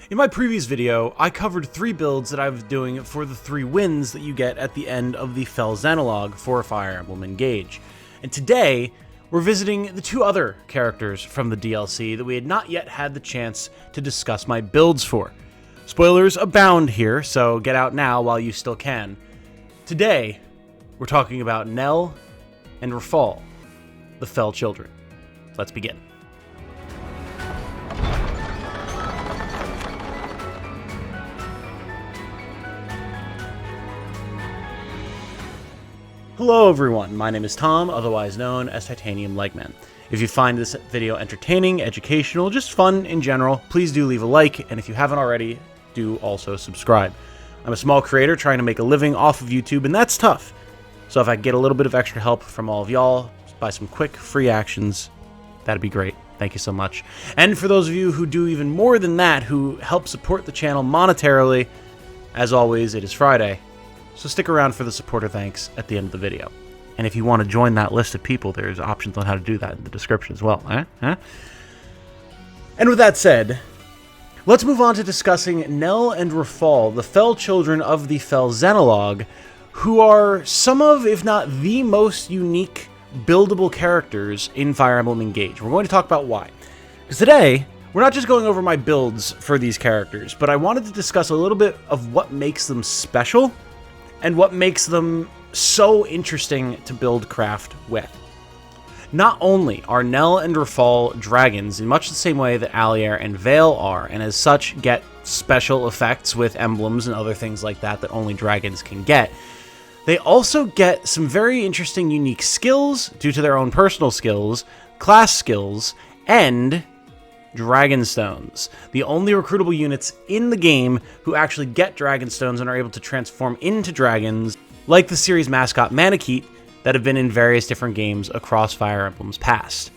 In my previous video, I covered 3 builds that I was doing for the 3 wins that you get at the end of the Fell's Analog for Fire Emblem Engage. And today, we're visiting the 2 other characters from the DLC that we had not yet had the chance to discuss my builds for. Spoilers abound here, so get out now while you still can. Today, we're talking about Nell and Rafael, the Fell children. Let's begin. Hello everyone, my name is Tom, otherwise known as Titanium Legman. If you find this video entertaining, educational, just fun in general, please do leave a like, and if you haven't already, do also subscribe. I'm a small creator trying to make a living off of YouTube, and that's tough. So if I get a little bit of extra help from all of y'all by some quick, free actions, that'd be great. Thank you so much. And for those of you who do even more than that, who help support the channel monetarily, as always, it is Friday. So stick around for the supporter thanks at the end of the video. And if you want to join that list of people, there's options on how to do that in the description as well. And with that said, let's move on to discussing Nell and Rafael, the Fell children of the Fell's Analog, who are some of, if not the most unique, buildable characters in Fire Emblem Engage. We're going to talk about why. Because today, we're not just going over my builds for these characters, but I wanted to discuss a little bit of what makes them special and what makes them so interesting to build craft with. Not only are Nell and Rafael dragons in much the same way that Allier and Vale are, and as such get special effects with emblems and other things like that that only dragons can get, they also get some very interesting unique skills due to their own personal skills, class skills, and Dragon Stones, the only recruitable units in the game who actually get Dragon Stones and are able to transform into dragons, like the series mascot Manakete that have been in various different games across Fire Emblem's past.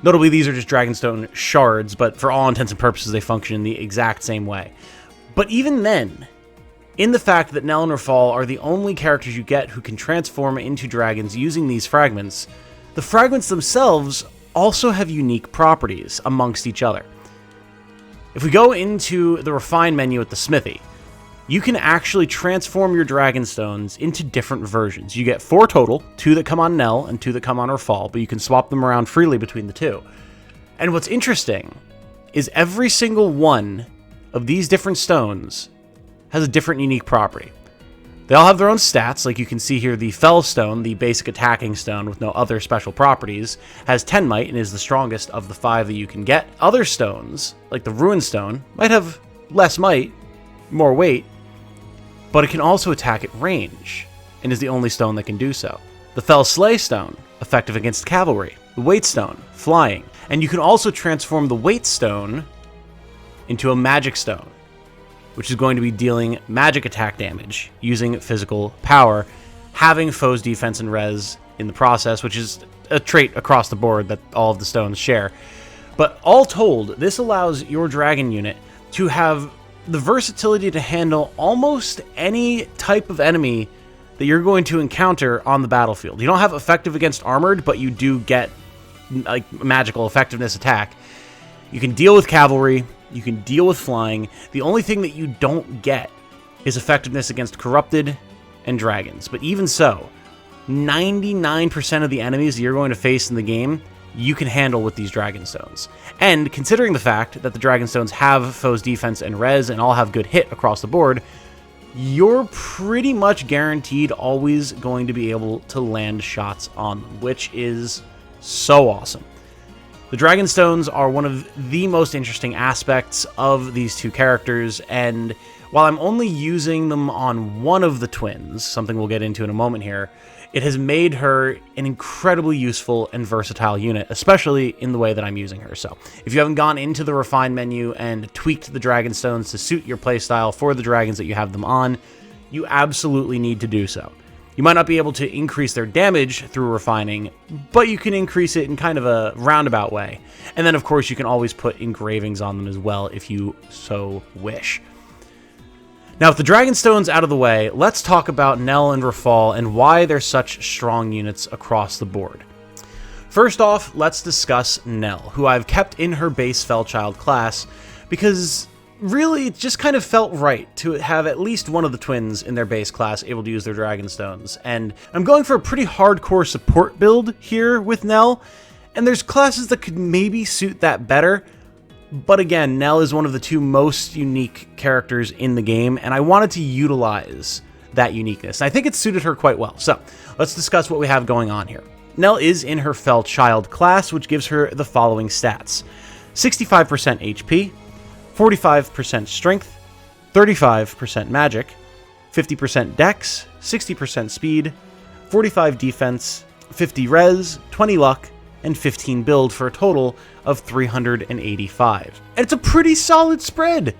Notably, these are just Dragonstone shards, but for all intents and purposes, they function in the exact same way. But even then, in the fact that Nell and Rafael are the only characters you get who can transform into dragons using these fragments, the fragments themselves also have unique properties amongst each other. If we go into the refine menu at the smithy, you can actually transform your Dragon Stones into different versions. You get 4 total, 2 that come on Nell and 2 that come on Rafael, but you can swap them around freely between the 2. And what's interesting is every single one of these different stones has a different unique property. They all have their own stats, like you can see here the Fell Stone, the basic attacking stone with no other special properties, has 10 might and is the strongest of the 5 that you can get. Other stones, like the Ruin Stone, might have less might, more weight, but it can also attack at range, and is the only stone that can do so. The Fell Slay Stone, effective against cavalry. The Weight Stone, flying. And you can also transform the Weight Stone into a Magic Stone, which is going to be dealing magic attack damage using physical power, having foes defense and res in the process, which is a trait across the board that all of the stones share. But all told, this allows your dragon unit to have the versatility to handle almost any type of enemy that you're going to encounter on the battlefield. You don't have effective against armored, but you do get like magical effectiveness attack. You can deal with cavalry, you can deal with flying. The only thing that you don't get is effectiveness against corrupted and dragons. But even so, 99% of the enemies that you're going to face in the game, you can handle with these Dragon Stones. And considering the fact that the Dragon Stones have foes defense and res and all have good hit across the board, you're pretty much guaranteed always going to be able to land shots on them, which is so awesome. The Dragon Stones are one of the most interesting aspects of these 2 characters, and while I'm only using them on one of the twins, something we'll get into in a moment here, it has made her an incredibly useful and versatile unit, especially in the way that I'm using her. So if you haven't gone into the refine menu and tweaked the Dragon Stones to suit your playstyle for the dragons that you have them on, you absolutely need to do so. You might not be able to increase their damage through refining, but you can increase it in kind of a roundabout way. And then, of course, you can always put engravings on them as well if you so wish. Now, with the Dragon Stones out of the way, let's talk about Nell and Rafael and why they're such strong units across the board. First off, let's discuss Nell, who I've kept in her base Fellchild class, because really, it just kind of felt right to have at least one of the twins in their base class able to use their Dragon Stones. And I'm going for a pretty hardcore support build here with Nell, and there's classes that could maybe suit that better. But again, Nell is one of the two most unique characters in the game, and I wanted to utilize that uniqueness. And I think it suited her quite well. So let's discuss what we have going on here. Nell is in her Fel Child class, which gives her the following stats: 65% HP, 45% strength, 35% magic, 50% dex, 60% speed, 45 defense, 50 res, 20 luck, and 15 build for a total of 385. And it's a pretty solid spread.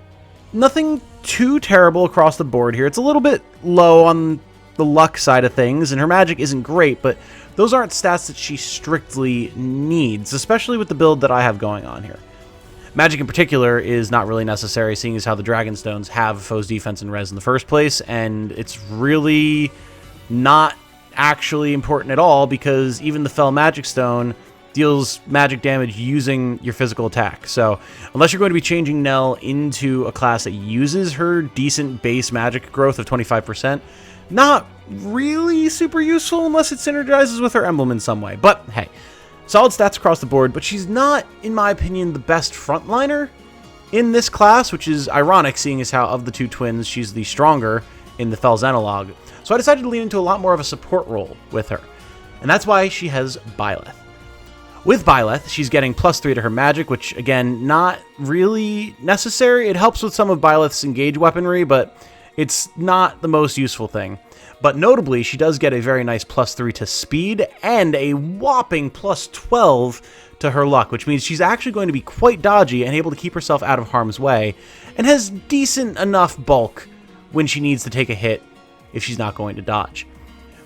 Nothing too terrible across the board here. It's a little bit low on the luck side of things, and her magic isn't great, but those aren't stats that she strictly needs, especially with the build that I have going on here. Magic in particular is not really necessary, seeing as how the Dragon Stones have foe's defense and res in the first place, and it's really not actually important at all, because even the Fel Magic Stone deals magic damage using your physical attack. So unless you're going to be changing Nell into a class that uses her decent base magic growth of 25%, not really super useful unless it synergizes with her emblem in some way. But hey, solid stats across the board, but she's not, in my opinion, the best frontliner in this class, which is ironic, seeing as how of the two twins, she's the stronger in the Fel Xenolog. So I decided to lean into a lot more of a support role with her, and that's why she has Byleth. With Byleth, she's getting +3 to her magic, which, again, not really necessary. It helps with some of Byleth's engage weaponry, but it's not the most useful thing. But notably, she does get a very nice +3 to speed and a whopping +12 to her luck, which means she's actually going to be quite dodgy and able to keep herself out of harm's way, and has decent enough bulk when she needs to take a hit if she's not going to dodge.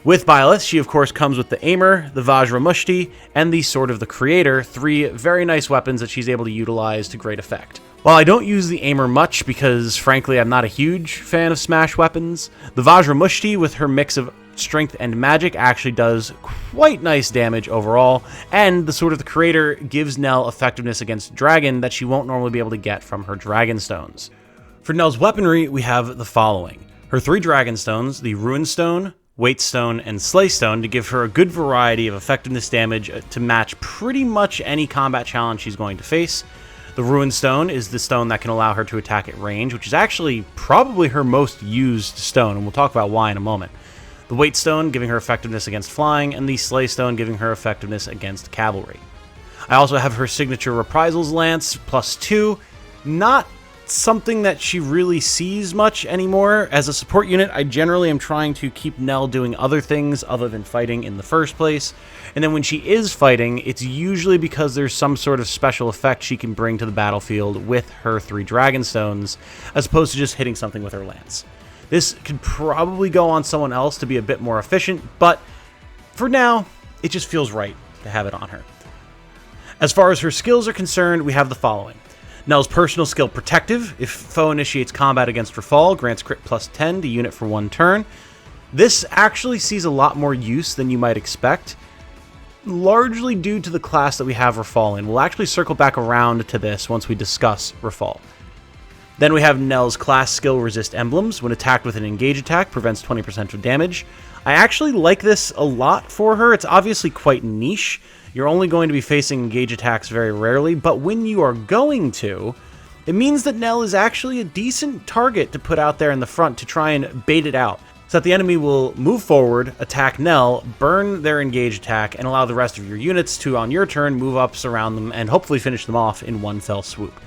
With Byleth, she of course comes with the Aimer, the Vajra Mushti, and the Sword of the Creator, 3 very nice weapons that she's able to utilize to great effect. While I don't use the Aimer much because, frankly, I'm not a huge fan of smash weapons, the Vajra Mushti, with her mix of strength and magic, actually does quite nice damage overall, and the Sword of the Creator gives Nell effectiveness against Dragon that she won't normally be able to get from her Dragon Stones. For Nell's weaponry, we have the following: her 3 Dragon Stones, the Ruin Stone, Weight Stone, and Slay Stone, to give her a good variety of effectiveness damage to match pretty much any combat challenge she's going to face. The Ruin Stone is the stone that can allow her to attack at range, which is actually probably her most used stone, and we'll talk about why in a moment. The Weight Stone giving her effectiveness against flying, and the Slay Stone giving her effectiveness against cavalry. I also have her signature Reprisals Lance, +2. Not something that she really sees much anymore. As a support unit, I generally am trying to keep Nell doing other things other than fighting in the first place. And then when she is fighting, it's usually because there's some sort of special effect she can bring to the battlefield with her 3 Dragon Stones, as opposed to just hitting something with her lance. This could probably go on someone else to be a bit more efficient, but for now, it just feels right to have it on her. As far as her skills are concerned, we have the following: Nell's personal skill Protective. If foe initiates combat against Rafal, grants crit +10 to unit for 1 turn. This actually sees a lot more use than you might expect, largely due to the class that we have Rafal in. We'll actually circle back around to this once we discuss Rafal. Then we have Nell's class skill Resist Emblems. When attacked with an engage attack, prevents 20% of damage. I actually like this a lot for her. It's obviously quite niche. You're only going to be facing engage attacks very rarely, but when you are going to, it means that Nell is actually a decent target to put out there in the front to try and bait it out, so that the enemy will move forward, attack Nell, burn their engage attack, and allow the rest of your units to, on your turn, move up, surround them, and hopefully finish them off in one fell swoop.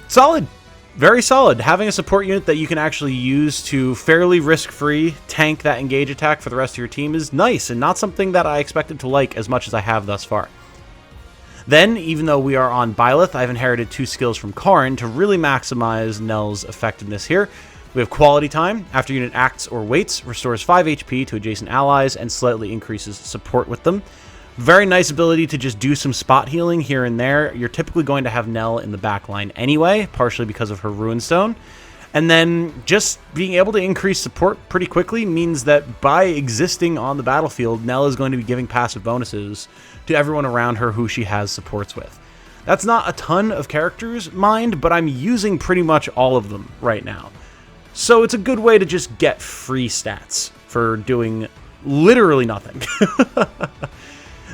Solid. Very solid. Having a support unit that you can actually use to fairly risk-free tank that engage attack for the rest of your team is nice, and not something that I expected to like as much as I have thus far. Then, even though we are on Byleth, I've inherited 2 skills from Karin to really maximize Nell's effectiveness here. We have Quality Time. After unit acts or waits, restores 5 HP to adjacent allies and slightly increases support with them. Very nice ability to just do some spot healing here and there. You're typically going to have Nell in the back line anyway, partially because of her Ruin Stone. And then just being able to increase support pretty quickly means that by existing on the battlefield, Nell is going to be giving passive bonuses to everyone around her who she has supports with. That's not a ton of characters, mind, but I'm using pretty much all of them right now. So it's a good way to just get free stats for doing literally nothing.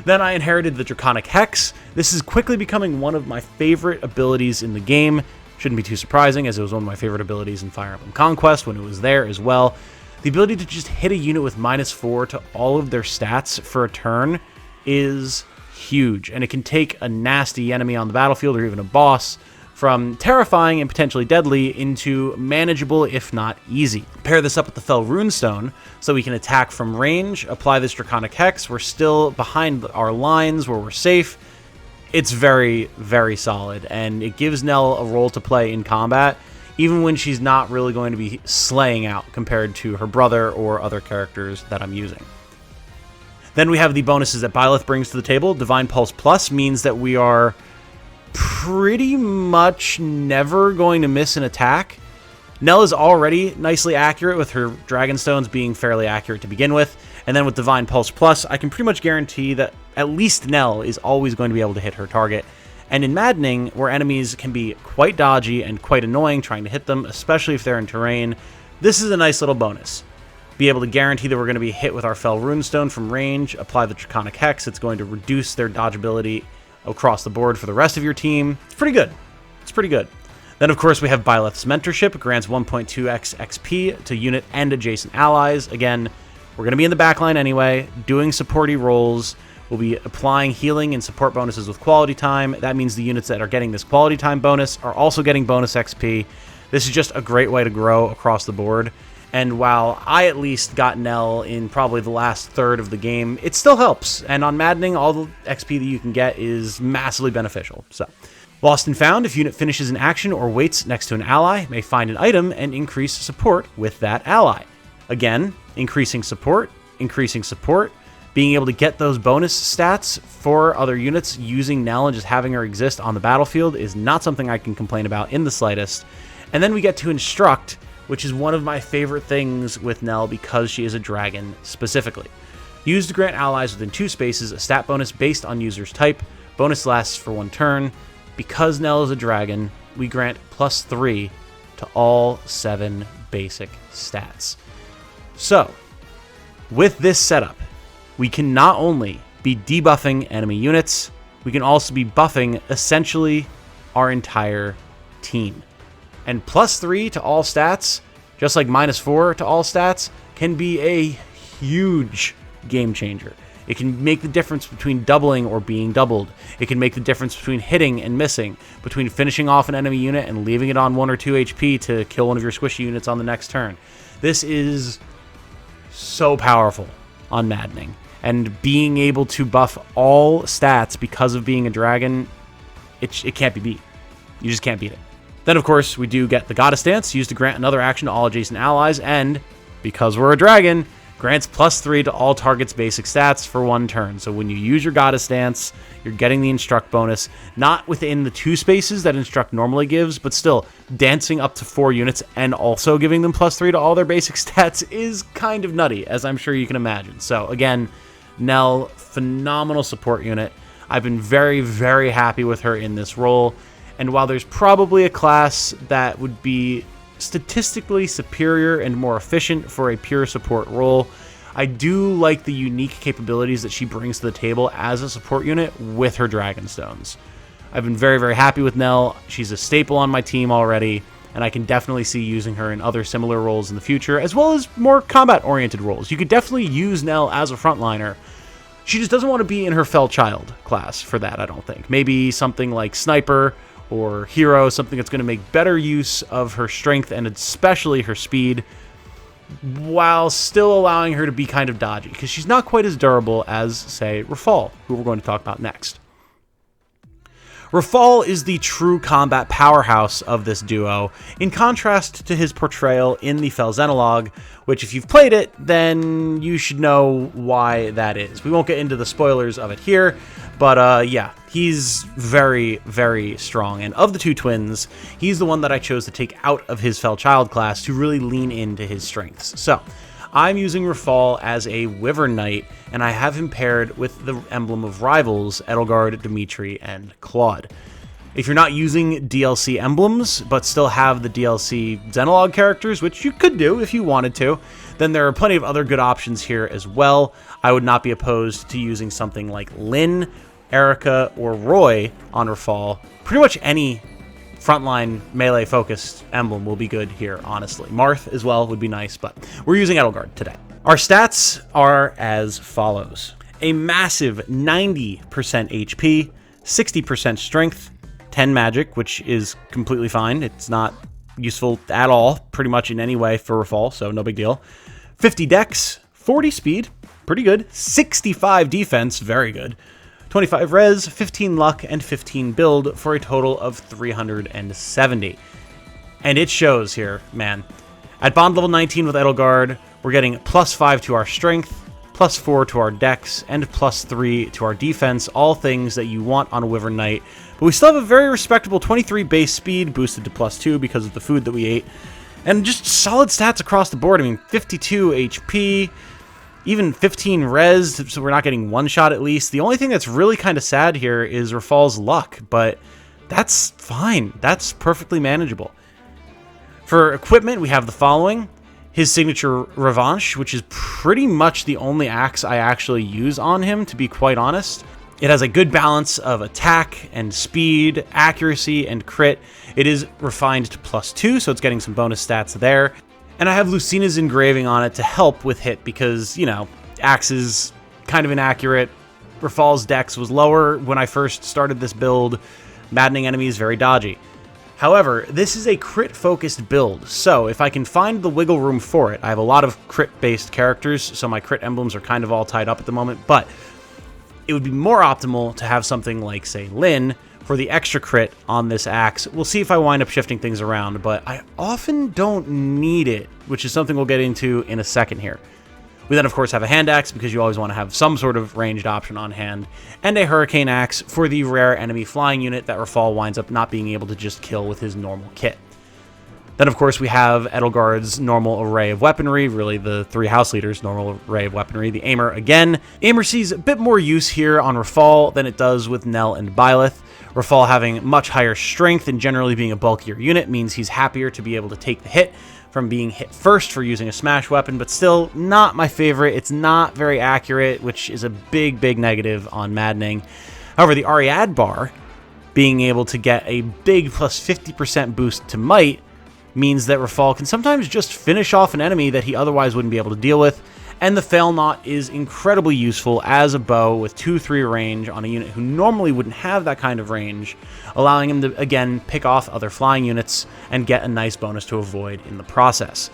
Then I inherited the Draconic Hex. This is quickly becoming one of my favorite abilities in the game. Shouldn't be too surprising, as it was one of my favorite abilities in Fire Emblem Conquest when it was there as well. The ability to just hit a unit with -4 to all of their stats for a turn is huge, and it can take a nasty enemy on the battlefield, or even a boss, from terrifying and potentially deadly into manageable, if not easy. Pair this up with the Fell Runestone, so we can attack from range, apply this Draconic Hex. We're still behind our lines where we're safe. It's very, very solid, and it gives Nell a role to play in combat, even when she's not really going to be slaying out compared to her brother or other characters that I'm using. Then we have the bonuses that Byleth brings to the table. Divine Pulse Plus means that we are pretty much never going to miss an attack. Nell is already nicely accurate, with her Dragon Stones being fairly accurate to begin with, and then with Divine Pulse Plus, I can pretty much guarantee that at least Nell is always going to be able to hit her target. And in Maddening, where enemies can be quite dodgy and quite annoying trying to hit them, especially if they're in terrain, this is a nice little bonus. Be able to guarantee that we're going to be hit with our Fell Runestone from range, apply the Draconic Hex. It's going to reduce their dodgeability across the board for the rest of your team. It's pretty good. It's pretty good. Then, of course, we have Byleth's Mentorship. Grants 1.2x XP to unit and adjacent allies. Again, we're going to be in the backline anyway, doing supporty roles. We'll be applying healing and support bonuses with quality time. That means the units that are getting this quality time bonus are also getting bonus XP. This is just a great way to grow across the board. And while I at least got Nell in probably the last third of the game, it still helps. And on Maddening, all the XP that you can get is massively beneficial. So, Lost and Found, if unit finishes an action or waits next to an ally, may find an item and increase support with that ally. Again, increasing support, being able to get those bonus stats for other units using Nell and just having her exist on the battlefield is not something I can complain about in the slightest. And then we get to Instruct, which is one of my favorite things with Nell because she is a dragon specifically. Used to grant allies within 2 spaces a stat bonus based on user's type. Bonus lasts for 1 turn. Because Nell is a dragon, we grant +3 to all 7 basic stats. So, with this setup, we can not only be debuffing enemy units, we can also be buffing essentially our entire team. And +3 to all stats, just like -4 to all stats, can be a huge game changer. It can make the difference between doubling or being doubled. It can make the difference between hitting and missing, between finishing off an enemy unit and leaving it on 1 or 2 HP to kill one of your squishy units on the next turn. This is so powerful on Maddening. And being able to buff all stats because of being a dragon, it can't be beat. You just can't beat it. Then, of course, we do get the Goddess Dance, used to grant another action to all adjacent allies, and, because we're a dragon, grants +3 to all targets' basic stats for 1 turn. So when you use your Goddess Dance, you're getting the Instruct bonus, not within the 2 spaces that Instruct normally gives, but still, dancing up to 4 units and also giving them +3 to all their basic stats is kind of nutty, as I'm sure you can imagine. So again, Nell, phenomenal support unit. I've been very, very happy with her in this role. And while there's probably a class that would be statistically superior and more efficient for a pure support role, I do like the unique capabilities that she brings to the table as a support unit with her Dragon Stones. I've been very, very happy with Nell. She's a staple on my team already, and I can definitely see using her in other similar roles in the future, as well as more combat-oriented roles. You could definitely use Nell as a frontliner. She just doesn't want to be in her Fell Child class for that, I don't think. Maybe something like Sniper or Hero, something that's going to make better use of her strength and especially her speed, while still allowing her to be kind of dodgy, because she's not quite as durable as, say, Rafal, who we're going to talk about next. Rafael is the true combat powerhouse of this duo, in contrast to his portrayal in the Fell Xenologue, which if you've played it, then you should know why that is. We won't get into the spoilers of it here, but yeah, he's very, very strong. And of the 2 twins, he's the one that I chose to take out of his Fell Child class to really lean into his strengths. So, I'm using Rafal as a Wyvern Knight, and I have him paired with the Emblem of Rivals, Edelgard, Dimitri, and Claude. If you're not using DLC emblems, but still have the DLC Xenolog characters, which you could do if you wanted to, then there are plenty of other good options here as well. I would not be opposed to using something like Lynn, Erica, or Roy on Rafal. Pretty much any frontline melee-focused emblem will be good here, honestly. Marth as well would be nice, but we're using Edelgard today. Our stats are as follows. A massive 90% HP, 60% strength, 10 magic, which is completely fine. It's not useful at all, pretty much in any way for Rafal, so no big deal. 50 dex, 40 speed, pretty good. 65 defense, very good. 25 res, 15 luck, and 15 build for a total of 370. And it shows here, man. At bond level 19 with Edelgard, we're getting +5 to our strength, +4 to our dex, and +3 to our defense, all things that you want on a Wyvern Knight. But we still have a very respectable 23 base speed, boosted to +2 because of the food that we ate, and just solid stats across the board. I mean, 52 HP, even 15 res, so we're not getting one shot at least. The only thing that's really kind of sad here is Rafal's luck, but that's fine. That's perfectly manageable. For equipment, we have the following. His signature Revanche, which is pretty much the only axe I actually use on him, to be quite honest. It has a good balance of attack and speed, accuracy, and crit. It is refined to +2, so it's getting some bonus stats there. And I have Lucina's engraving on it to help with hit because, you know, axe is kind of inaccurate. Rafal's dex was lower when I first started this build. Maddening enemies, very dodgy. However, this is a crit-focused build, so if I can find the wiggle room for it, I have a lot of crit-based characters, so my crit emblems are kind of all tied up at the moment, but it would be more optimal to have something like, say, Lynn, for the extra crit on this axe. We'll see if I wind up shifting things around, but I often don't need it, which is something we'll get into in a second here. We then, of course, have a hand axe, because you always want to have some sort of ranged option on hand, and a hurricane axe for the rare enemy flying unit that Rafal winds up not being able to just kill with his normal kit. Then, of course, we have Edelgard's normal array of weaponry, really the three house leaders' normal array of weaponry. The Aimer again. Aimer sees a bit more use here on Rafal than it does with Nell and Byleth. Rafal having much higher strength and generally being a bulkier unit means he's happier to be able to take the hit from being hit first for using a smash weapon, but still not my favorite. It's not very accurate, which is a big, big negative on Maddening. However, the Ariad bar, being able to get a big plus 50% boost to might, means that Rafal can sometimes just finish off an enemy that he otherwise wouldn't be able to deal with, and the Fail Knot is incredibly useful as a bow with 2-3 range on a unit who normally wouldn't have that kind of range, allowing him to, again, pick off other flying units and get a nice bonus to avoid in the process.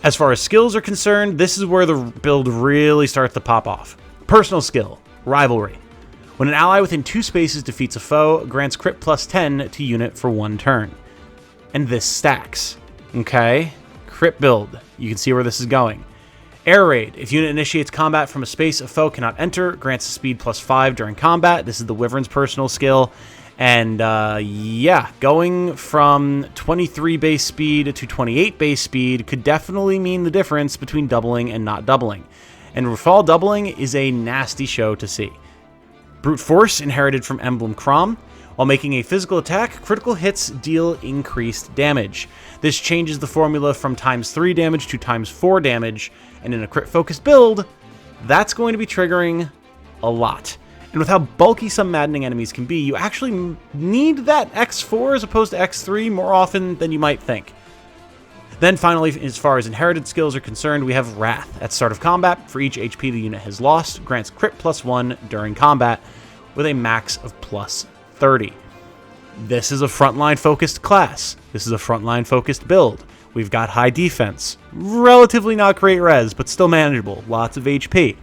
As far as skills are concerned, this is where the build really starts to pop off. Personal skill, Rivalry. When an ally within 2 spaces defeats a foe, grants crit +10 to unit for 1 turn. And this stacks. Okay? Crit build. You can see where this is going. Air Raid. If unit initiates combat from a space a foe cannot enter, grants a speed +5 during combat. This is the Wyvern's personal skill. And yeah, going from 23 base speed to 28 base speed could definitely mean the difference between doubling and not doubling. And Rafal doubling is a nasty show to see. Brute Force, inherited from Emblem Crom. While making a physical attack, critical hits deal increased damage. This changes the formula from ×3 damage to ×4 damage, and in a crit-focused build, that's going to be triggering a lot. And with how bulky some Maddening enemies can be, you actually need that X4 as opposed to X3 more often than you might think. Then finally, as far as inherited skills are concerned, we have Wrath. At start of combat, for each HP the unit has lost, grants crit +1 during combat, with a max of +30. This is a frontline focused class. This is a frontline focused build. We've got high defense, relatively not great res, but still manageable, lots of HP.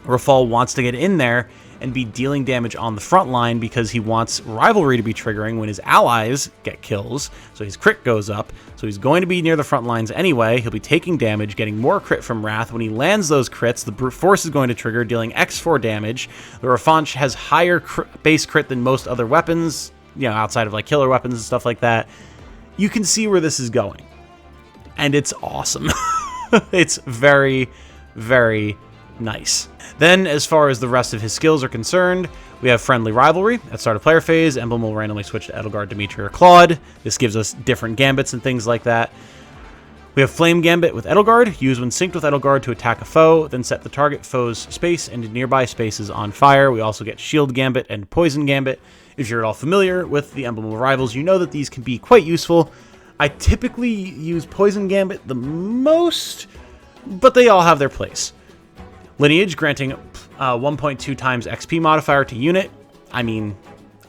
Rafal wants to get in there and be dealing damage on the front line because he wants Rivalry to be triggering when his allies get kills, so his crit goes up, so he's going to be near the front lines anyway. He'll be taking damage, getting more crit from Wrath. When he lands those crits, the Brute Force is going to trigger, dealing X4 damage. The Revanche has higher base crit than most other weapons, you know, outside of like killer weapons and stuff like that. You can see where this is going, and it's awesome. It's very, very nice. Then, as far as the rest of his skills are concerned, We have Friendly Rivalry. At start of player phase, Emblem will randomly switch to Edelgard, Dimitri, or Claude. This gives us different gambits and things like that. We have Flame Gambit with Edelgard. Use when synced with Edelgard to attack a foe, then set the target foe's space and nearby spaces on fire. We also get Shield Gambit and Poison Gambit. If you're at all familiar with the Emblem of Rivals, you know that these can be quite useful. I typically use Poison Gambit the most, but they all have their place. Lineage, granting 1.2 times XP modifier to unit. I mean,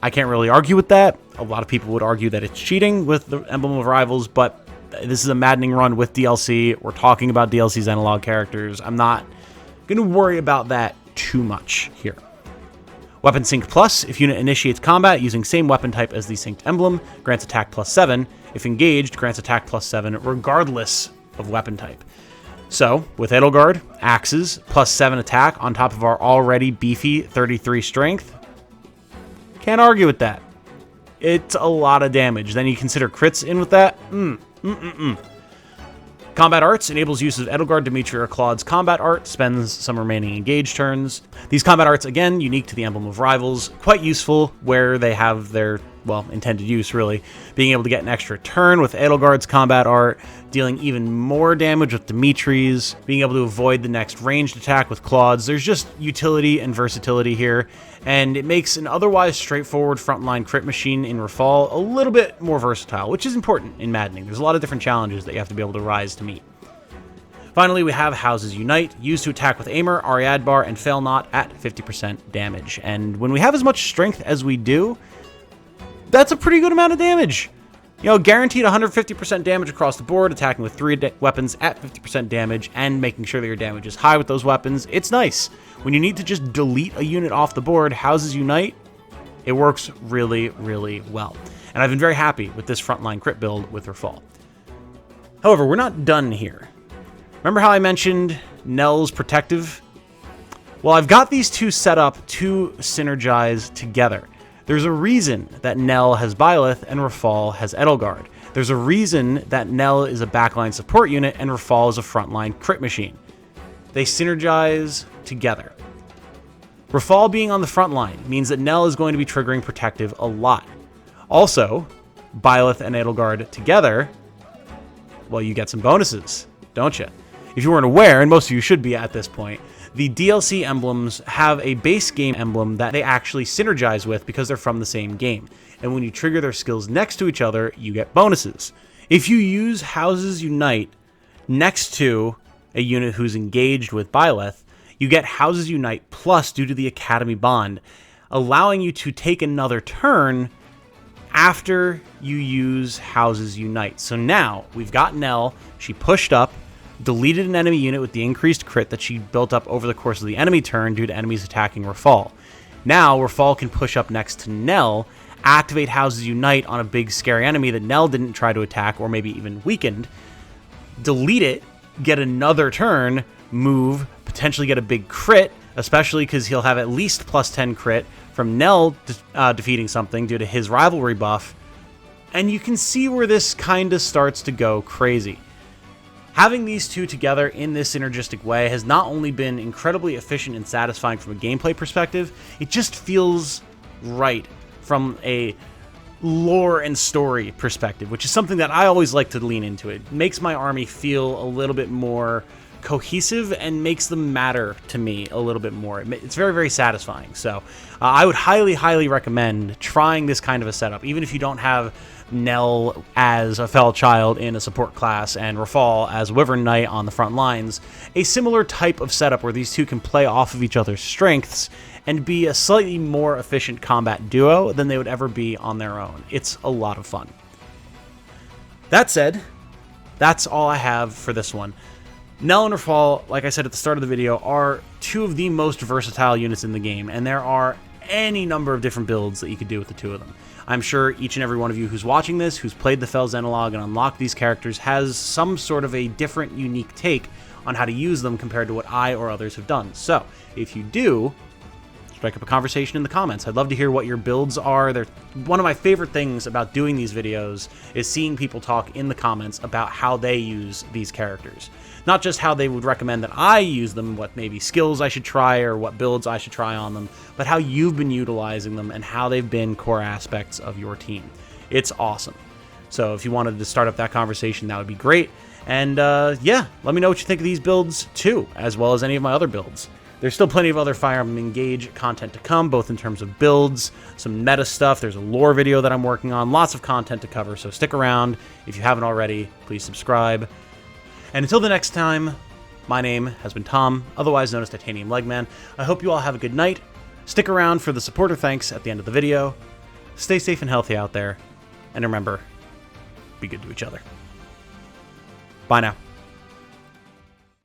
I can't really argue with that. A lot of people would argue that it's cheating with the Emblem of Rivals, but this is a Maddening run with DLC. We're talking about DLC's analog characters. I'm not going to worry about that too much here. Weapon Sync Plus. If unit initiates combat using same weapon type as the synced emblem, grants attack +7. If engaged, grants attack +7 regardless of weapon type. So, with Edelgard, axes, +7 attack on top of our already beefy 33 strength. Can't argue with that. It's a lot of damage. Then you consider crits in with that. Combat Arts enables use of Edelgard, Dimitri, or Claude's combat art, spends some remaining engage turns. These combat arts, again, unique to the Emblem of Rivals, quite useful where they have their, well, intended use, really. Being able to get an extra turn with Edelgard's combat art, dealing even more damage with Dimitri's, being able to avoid the next ranged attack with Claude's. There's just utility and versatility here, and it makes an otherwise straightforward frontline crit machine in Rafal a little bit more versatile, which is important in Maddening. There's a lot of different challenges that you have to be able to rise to meet. Finally, we have Houses Unite, used to attack with Aimer, Ariadbar, and Fail Not at 50% damage. And when we have as much strength as we do, that's a pretty good amount of damage. You know, guaranteed 150% damage across the board, attacking with 3 weapons at 50% damage, and making sure that your damage is high with those weapons. It's nice. When you need to just delete a unit off the board, Houses Unite, it works really, really well. And I've been very happy with this frontline crit build with Rafal. However, we're not done here. Remember how I mentioned Nell's Protective? Well, I've got these two set up to synergize together. There's a reason that Nell has Byleth and Rafal has Edelgard. There's a reason that Nell is a backline support unit and Rafal is a frontline crit machine. They synergize together. Rafal being on the front line means that Nell is going to be triggering Protective a lot. Also, Byleth and Edelgard together, well, you get some bonuses, don't you? If you weren't aware, and most of you should be at this point, the DLC emblems have a base game emblem that they actually synergize with because they're from the same game. And when you trigger their skills next to each other, you get bonuses. If you use Houses Unite next to a unit who's engaged with Byleth, you get Houses Unite Plus due to the Academy Bond, allowing you to take another turn after you use Houses Unite. So now, we've got Nell, she pushed up, deleted an enemy unit with the increased crit that she built up over the course of the enemy turn due to enemies attacking Rafal. Now, Rafal can push up next to Nell, activate Houses Unite on a big scary enemy that Nell didn't try to attack or maybe even weakened, delete it, get another turn, move, potentially get a big crit, especially because he'll have at least +10 crit from Nell defeating something due to his rivalry buff, and you can see where this kind of starts to go crazy. Having these two together in this synergistic way has not only been incredibly efficient and satisfying from a gameplay perspective, it just feels right from a lore and story perspective, which is something that I always like to lean into. It makes my army feel a little bit more cohesive and makes them matter to me a little bit more. It's very, very satisfying. So I would highly, highly recommend trying this kind of a setup, even if you don't have Nell as a Fel Child in a support class and Rafal as Wyvern Knight on the front lines. A similar type of setup where these two can play off of each other's strengths and be a slightly more efficient combat duo than they would ever be on their own. It's a lot of fun. That said, that's all I have for this one. Nell and Rafal, like I said at the start of the video, are two of the most versatile units in the game, and there are any number of different builds that you could do with the two of them. I'm sure each and every one of you who's watching this, who's played the Fel's Analog and unlocked these characters, has some sort of a different, unique take on how to use them compared to what I or others have done. So, if you do, strike up a conversation in the comments. I'd love to hear what your builds are. They're one of my favorite things about doing these videos is seeing people talk in the comments about how they use these characters. Not just how they would recommend that I use them, what maybe skills I should try or what builds I should try on them, but how you've been utilizing them and how they've been core aspects of your team. It's awesome. So if you wanted to start up that conversation, that would be great. And yeah, let me know what you think of these builds too, as well as any of my other builds. There's still plenty of other Fire Emblem Engage content to come, both in terms of builds, some meta stuff. There's a lore video that I'm working on, lots of content to cover, so stick around. If you haven't already, please subscribe. And until the next time, my name has been Tom, otherwise known as Titanium Legman. I hope you all have a good night. Stick around for the supporter thanks at the end of the video. Stay safe and healthy out there. And remember, be good to each other. Bye now.